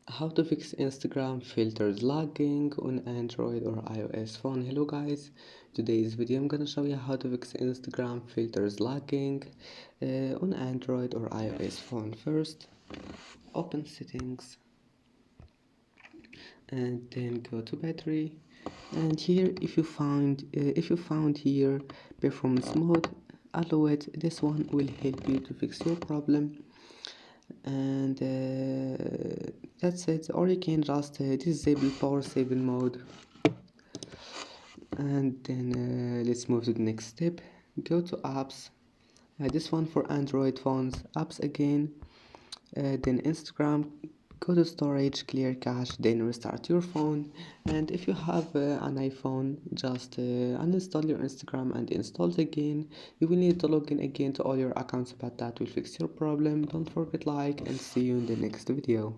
How to fix Instagram filters lagging on Android or iOS phone. Hello guys, today's video I'm gonna show you how to fix Instagram filters lagging on Android or iOS phone. First, open settings and then go to battery, and here if you found here performance mode, allow it. This one will help you to fix your problem, and that's it. Or you can just disable power saving mode, and then let's move to the next step. Go to apps, this one for Android phones, apps again, then Instagram. Go to storage, clear cache, then restart your phone. And if you have an iPhone, just uninstall your Instagram and install it again. You will need to log in again to all your accounts, but that will fix your problem. Don't forget like, and see you in the next video.